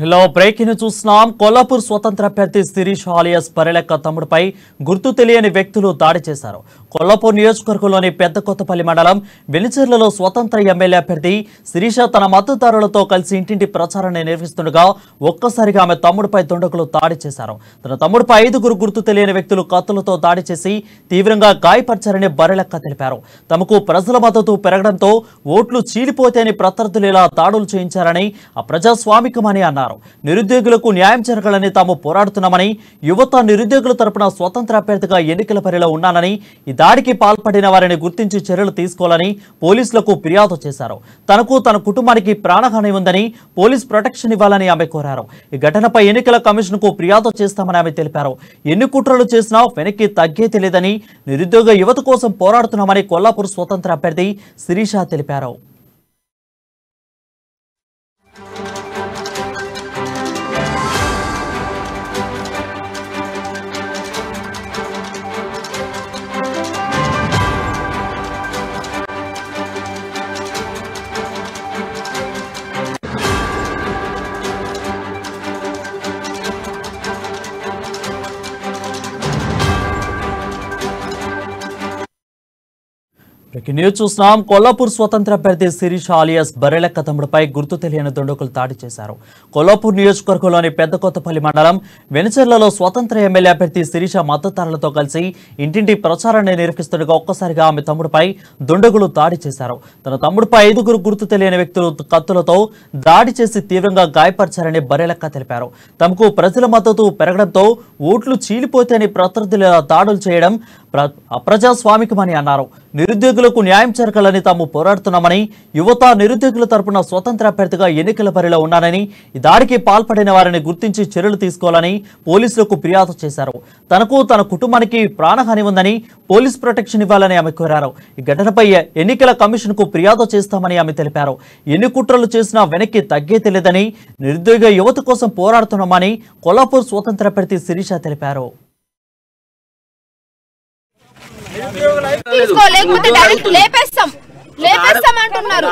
వీటిలో బ్రేకింగ్ చూస్తున్నాం. కొల్లాపూర్ స్వతంత్ర అభ్యర్థి శిరీష్ ఆలియాస్ పరిలెక్క తమ్ముడిపై గుర్తు తెలియని వ్యక్తులు దాడి చేశారు. కొల్లాపూర్ నియోజకవర్గంలోని పెద్ద కొత్తపల్లి మండలం వెలిచెర్లలో స్వతంత్ర ఎమ్మెల్యే అభ్యర్థి శిరీష తన మద్దతుదారులతో కలిసి ఇంటింటి ప్రచారాన్ని నిర్వహిస్తుండగా ఒక్కసారిగా ఆమె తమ్ముడిపై దుండగులు దాడి చేశారు. తన తమ్ముడిపై 5 గుర్తు తెలియని వ్యక్తులు కత్తులతో దాడి చేసి తీవ్రంగా గాయపరిచారని బరిలెక్క తెలిపారు. తమకు ప్రజల మద్దతు పెరగడంతో ఓట్లు చీలిపోతాయని ప్రత్యర్థులు ఇలా దాడులు చేయించారని అప్రజాస్వామికమని అన్నారు. నిరుద్యోగులకు న్యాయం జరగాలని తాము పోరాడుతున్నామని, యువత నిరుద్యోగుల తరపున స్వతంత్ర అభ్యర్థిగా ఎన్నికల బరిలో ఉన్నానని, ఈ దాడికి పాల్పడిన వారిని గుర్తించి చర్యలు తీసుకోవాలని పోలీసులకు ఫిర్యాదు చేశారు. తనకు తన కుటుంబానికి ప్రాణహాని ఉందని, పోలీస్ ప్రొటెక్షన్ ఇవ్వాలని ఆమె కోరారు. ఈ ఘటనపై ఎన్నికల కమిషన్ కు ఫిర్యాదు చేస్తామని ఆమె తెలిపారు. ఎన్ని కుట్రలు చేసినా వెనక్కి తగ్గేది లేదని, నిరుద్యోగ యువత కోసం పోరాడుతున్నామని కొల్లాపూర్ స్వతంత్ర అభ్యర్థి శిరీష తెలిపారు. న్యూస్ చూస్తున్నాం. కొల్లాపూర్ స్వతంత్ర అభ్యర్థి శిరీష్ ఆలియాస్ బర్రెలెక్క తమ్ముడిపై గుర్తు తెలియని దుండగులు దాడి చేశారు. కొల్లాపూర్ నియోజకవర్గంలోని పెద్ద కొత్తపల్లి మండలం వెలిచెర్లలో స్వతంత్ర ఎమ్మెల్యే అభ్యర్థి శిరీష మద్దతుదారులతో కలిసి ఇంటింటి ప్రచారాన్ని నిర్వహిస్తుండగా ఒక్కసారిగా ఆమె తమ్ముడిపై దుండగులు దాడి చేశారు. తన తమ్ముడిపై 5 గుర్తు తెలియని వ్యక్తులు కత్తులతో దాడి చేసి తీవ్రంగా గాయపరిచారని బర్రెలెక్క తెలిపారు. తమకు ప్రజల మద్దతు పెరగడంతో ఓట్లు చీలిపోతాయని ప్రత్యర్థులు దాడులు చేయడం అప్రజాస్వామికమని అన్నారు. నిరుద్యోగులకు న్యాయం జరగాలని తాము పోరాడుతున్నామని, యువత నిరుద్యోగుల తరపున స్వతంత్ర అభ్యర్థిగా ఎన్నికల బరిలో ఉన్నానని, ఈ దాడికి పాల్పడిన వారిని గుర్తించి చర్యలు తీసుకోవాలని పోలీసులకు ఫిర్యాదు చేశారు. తనకు తన కుటుంబానికి ప్రాణహాని ఉందని, పోలీస్ ప్రొటెక్షన్ ఇవ్వాలని ఆమె కోరారు. ఈ ఘటనపై ఎన్నికల కమిషన్ కు ఫిర్యాదు చేస్తామని ఆమె తెలిపారు. ఎన్ని కుట్రలు చేసినా వెనక్కి తగ్గేది లేదని, నిరుద్యోగ యువత కోసం పోరాడుతున్నామని కొల్లాపూర్ స్వతంత్ర అభ్యర్థి శిరీష తెలిపారు. లేపేస్తాం అంటున్నారు.